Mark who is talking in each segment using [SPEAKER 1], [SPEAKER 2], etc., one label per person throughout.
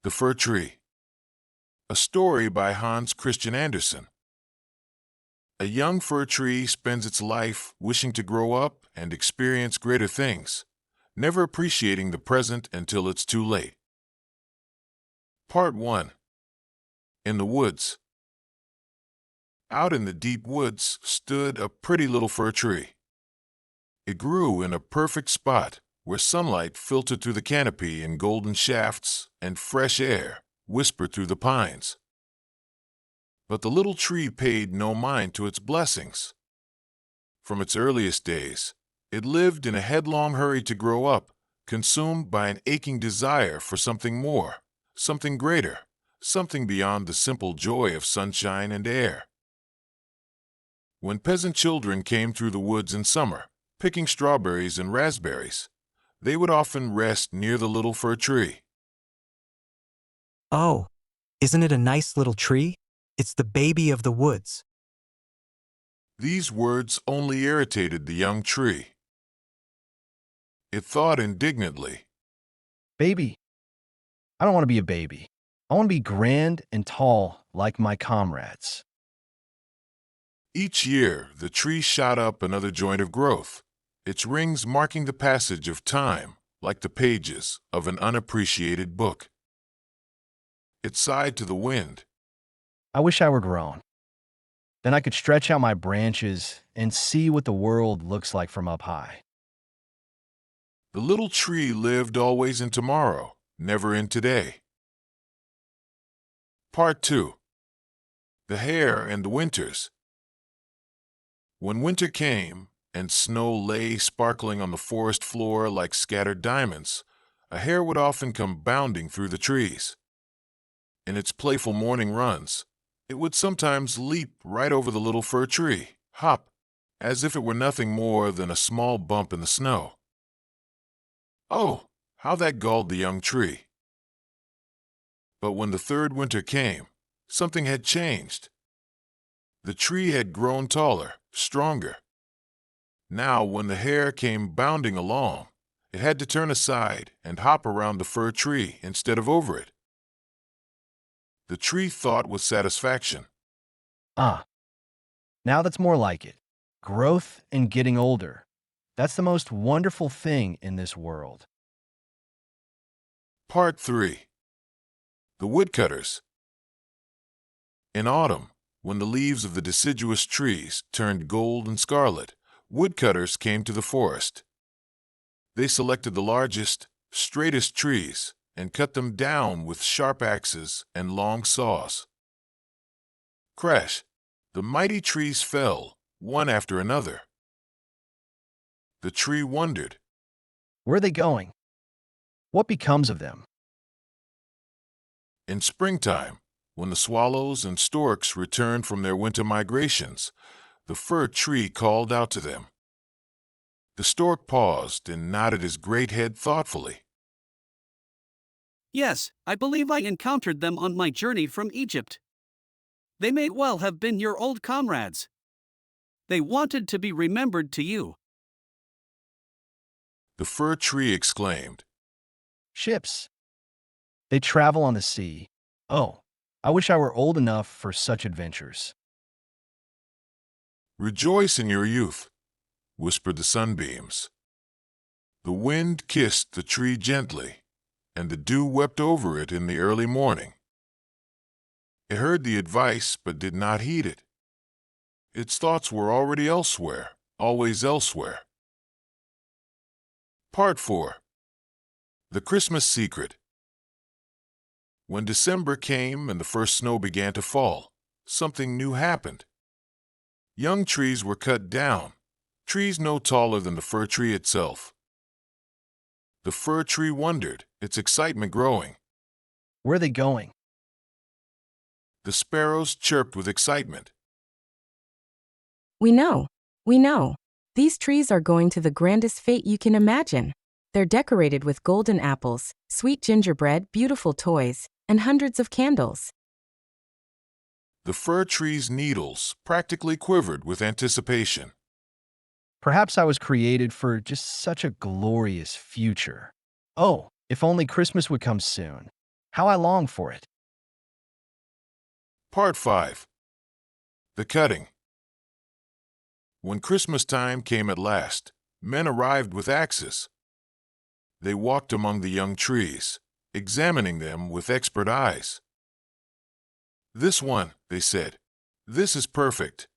[SPEAKER 1] The Fir-Tree. A story by Hans Christian Andersen. A young fir tree spends its life wishing to grow up and experience greater things, never appreciating the present until it's too late. Part 1. In the woods. Out in the deep woods stood a pretty little fir tree. It grew in a perfect spot where sunlight filtered through the canopy in golden shafts and fresh air whispered through the pines. But the little tree paid no mind to its blessings. From its earliest days, it lived in a headlong hurry to grow up, consumed by an aching desire for something more, something greater, something beyond the simple joy of sunshine and air. When peasant children came through the woods in summer, picking strawberries and raspberries, they would often rest near the little fir tree.
[SPEAKER 2] Oh, isn't it a nice little tree? It's the baby of the woods.
[SPEAKER 1] These words only irritated the young tree. It thought indignantly,
[SPEAKER 3] Baby, I don't want to be a baby. I want to be grand and tall like my comrades.
[SPEAKER 1] Each year the tree shot up another joint of growth, its rings marking the passage of time like the pages of an unappreciated book. It sighed to the wind.
[SPEAKER 3] I wish I were grown. Then I could stretch out my branches and see what the world looks like from up high.
[SPEAKER 1] The little tree lived always in tomorrow, never in today. Part 2. The Hare and the Winters. When winter came and snow lay sparkling on the forest floor like scattered diamonds, a hare would often come bounding through the trees. In its playful morning runs, it would sometimes leap right over the little fir tree, hop, as if it were nothing more than a small bump in the snow. Oh, how that galled the young tree! But when the third winter came, something had changed. The tree had grown taller, stronger. Now, when the hare came bounding along, it had to turn aside and hop around the fir tree instead of over it. The tree thought with satisfaction.
[SPEAKER 3] Ah, now that's more like it. Growth and getting older. That's the most wonderful thing in this world.
[SPEAKER 1] Part 3. The Woodcutters. In autumn, when the leaves of the deciduous trees turned gold and scarlet, woodcutters came to the forest. They selected the largest, straightest trees and cut them down with sharp axes and long saws. Crash! The mighty trees fell, one after another. The tree wondered.
[SPEAKER 3] Where are they going? What becomes of them?
[SPEAKER 1] In springtime, when the swallows and storks returned from their winter migrations, the fir tree called out to them. The stork paused and nodded his great head thoughtfully.
[SPEAKER 4] Yes, I believe I encountered them on my journey from Egypt. They may well have been your old comrades. They wanted to be remembered to you.
[SPEAKER 1] The fir tree exclaimed.
[SPEAKER 3] Ships. They travel on the sea. Oh, I wish I were old enough for such adventures.
[SPEAKER 1] Rejoice in your youth, whispered the sunbeams. The wind kissed the tree gently, and the dew wept over it in the early morning. It heard the advice but did not heed it. Its thoughts were already elsewhere, always elsewhere. Part 4. The Christmas Secret. When December came and the first snow began to fall, something new happened. Young trees were cut down, trees no taller than the fir tree itself. The fir tree wondered, its excitement growing.
[SPEAKER 3] Where are they going?
[SPEAKER 1] The sparrows chirped with excitement.
[SPEAKER 5] We know. These trees are going to the grandest fete you can imagine. They're decorated with golden apples, sweet gingerbread, beautiful toys, and hundreds of candles.
[SPEAKER 1] The fir tree's needles practically quivered with anticipation.
[SPEAKER 3] Perhaps I was created for just such a glorious future. Oh, if only Christmas would come soon. How I long for it.
[SPEAKER 1] Part 5. The Cutting. When Christmas time came at last, men arrived with axes. They walked among the young trees, examining them with expert eyes. "This one," they said, "this is perfect."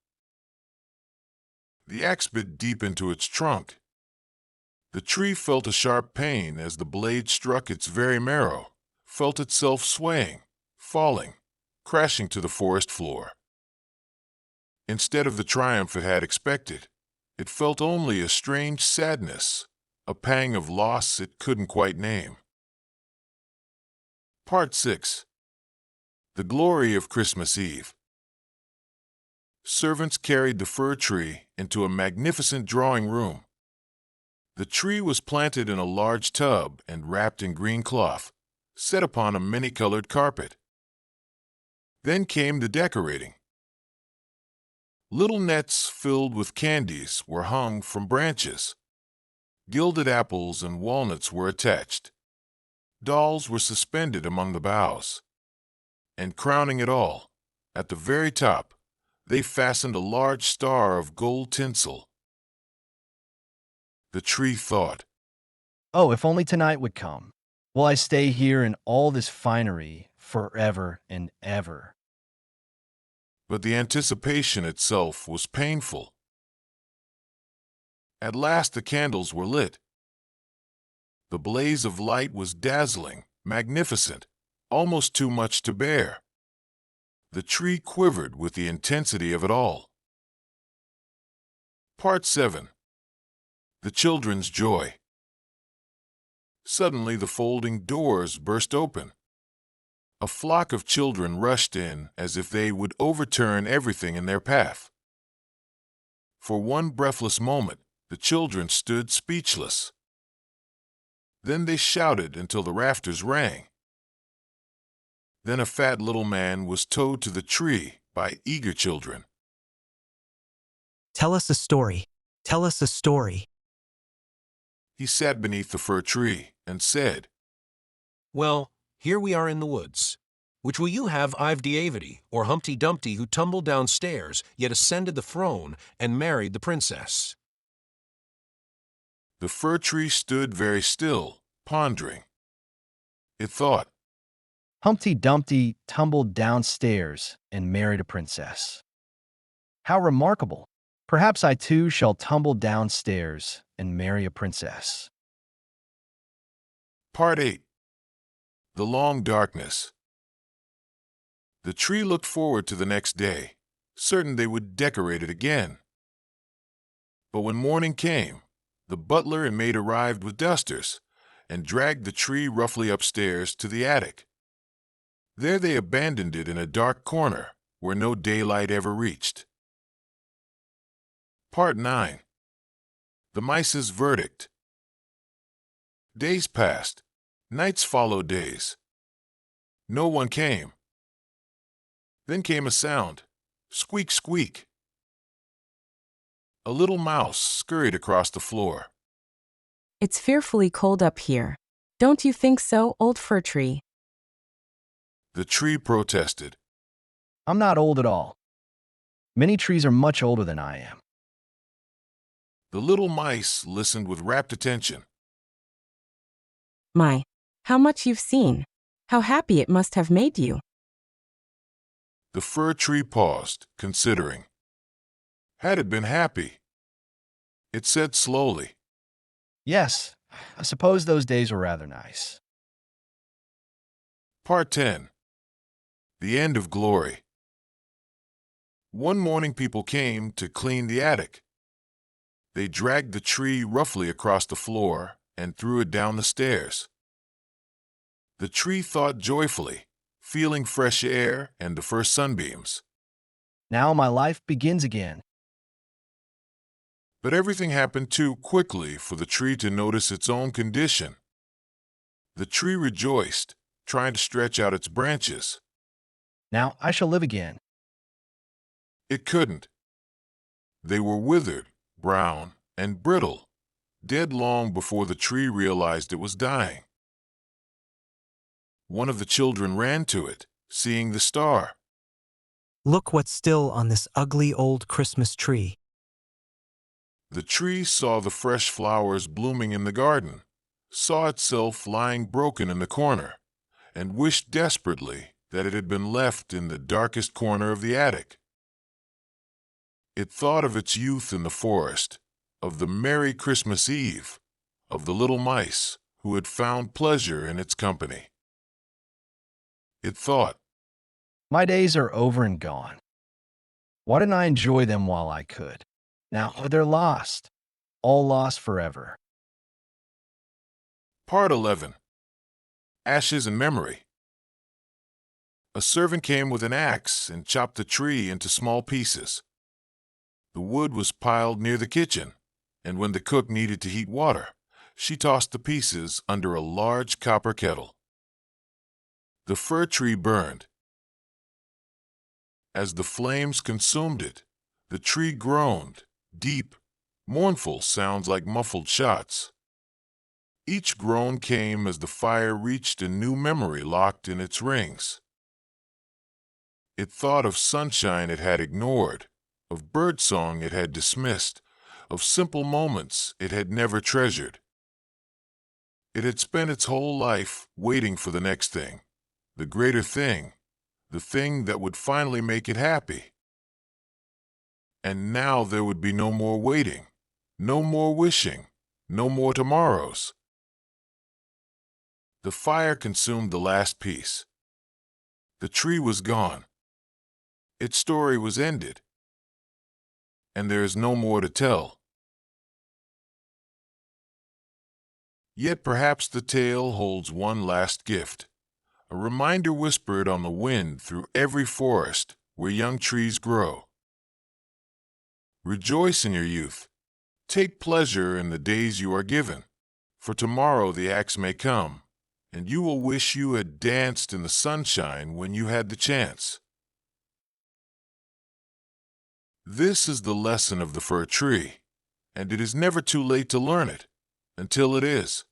[SPEAKER 1] The axe bit deep into its trunk. The tree felt a sharp pain as the blade struck its very marrow, felt itself swaying, falling, crashing to the forest floor. Instead of the triumph it had expected, it felt only a strange sadness, a pang of loss it couldn't quite name. Part 6. The Glory of Christmas Eve. Servants carried the fir tree into a magnificent drawing room. The tree was planted in a large tub and wrapped in green cloth, set upon a many-colored carpet. Then came the decorating. Little nets filled with candies were hung from branches. Gilded apples and walnuts were attached. Dolls were suspended among the boughs. And crowning it all, at the very top, they fastened a large star of gold tinsel. The tree thought,
[SPEAKER 3] Oh, if only tonight would come. Will I stay here in all this finery forever and ever?
[SPEAKER 1] but the anticipation itself was painful. At last the candles were lit. The blaze of light was dazzling, magnificent, almost too much to bear. The tree quivered with the intensity of it all. Part 7. The Children's Joy. Suddenly the folding doors burst open. A flock of children rushed in as if they would overturn everything in their path. For one breathless moment, the children stood speechless. Then they shouted until the rafters rang. Then a fat little man was towed to the tree by eager children.
[SPEAKER 2] Tell us a story. Tell us a story.
[SPEAKER 1] He sat beneath the fir tree and said,
[SPEAKER 6] Well, here we are in the woods. Which will you have Ivediavity, or Humpty Dumpty, who tumbled downstairs, yet ascended the throne and married the princess?
[SPEAKER 1] The fir tree stood very still, pondering. It thought,
[SPEAKER 3] Humpty Dumpty tumbled downstairs and married a princess. How remarkable! Perhaps I too shall tumble downstairs and marry a princess.
[SPEAKER 1] Part 8. The Long Darkness. The tree looked forward to the next day, certain they would decorate it again. But when morning came, the butler and maid arrived with dusters and dragged the tree roughly upstairs to the attic. There they abandoned it in a dark corner where no daylight ever reached. Part 9. The Mice's Verdict. Days passed. Nights followed days. No one came. Then came a sound. Squeak, squeak. A little mouse scurried across the floor.
[SPEAKER 5] It's fearfully cold up here. Don't you think so, old fir tree?
[SPEAKER 1] The tree protested.
[SPEAKER 3] I'm not old at all. Many trees are much older than I am.
[SPEAKER 1] The little mice listened with rapt attention.
[SPEAKER 5] My, how much you've seen. How happy it must have made you.
[SPEAKER 1] The fir tree paused, considering. Had it been happy? It said slowly,
[SPEAKER 3] Yes, I suppose those days were rather nice.
[SPEAKER 1] Part 10. The End of Glory. One morning people came to clean the attic. They dragged the tree roughly across the floor and threw it down the stairs. The tree thought joyfully, feeling fresh air and the first sunbeams.
[SPEAKER 3] Now my life begins again.
[SPEAKER 1] But everything happened too quickly for the tree to notice its own condition. The tree rejoiced, trying to stretch out its branches.
[SPEAKER 3] Now I shall live again.
[SPEAKER 1] It couldn't. They were withered, brown, and brittle, dead long before the tree realized it was dying. One of the children ran to it, seeing the star.
[SPEAKER 2] Look what's still on this ugly old Christmas tree.
[SPEAKER 1] The tree saw the fresh flowers blooming in the garden, saw itself lying broken in the corner, and wished desperately that it had been left in the darkest corner of the attic. It thought of its youth in the forest, of the merry Christmas Eve, of the little mice who had found pleasure in its company. It thought,
[SPEAKER 3] My days are over and gone. Why didn't I enjoy them while I could? Now they're lost, all lost forever.
[SPEAKER 1] Part 11. Ashes and Memory. A servant came with an axe and chopped the tree into small pieces. The wood was piled near the kitchen, and when the cook needed to heat water, she tossed the pieces under a large copper kettle. The fir tree burned. As the flames consumed it, the tree groaned, deep, mournful sounds like muffled shots. Each groan came as the fire reached a new memory locked in its rings. It thought of sunshine it had ignored, of birdsong it had dismissed, of simple moments it had never treasured. It had spent its whole life waiting for the next thing, the greater thing, the thing that would finally make it happy. And now there would be no more waiting, no more wishing, no more tomorrows. The fire consumed the last piece. The tree was gone. Its story was ended. And there is no more to tell. Yet perhaps the tale holds one last gift, a reminder whispered on the wind through every forest where young trees grow. Rejoice in your youth. Take pleasure in the days you are given, for tomorrow the axe may come, and you will wish you had danced in the sunshine when you had the chance. This is the lesson of the fir tree, and it is never too late to learn it, until it is.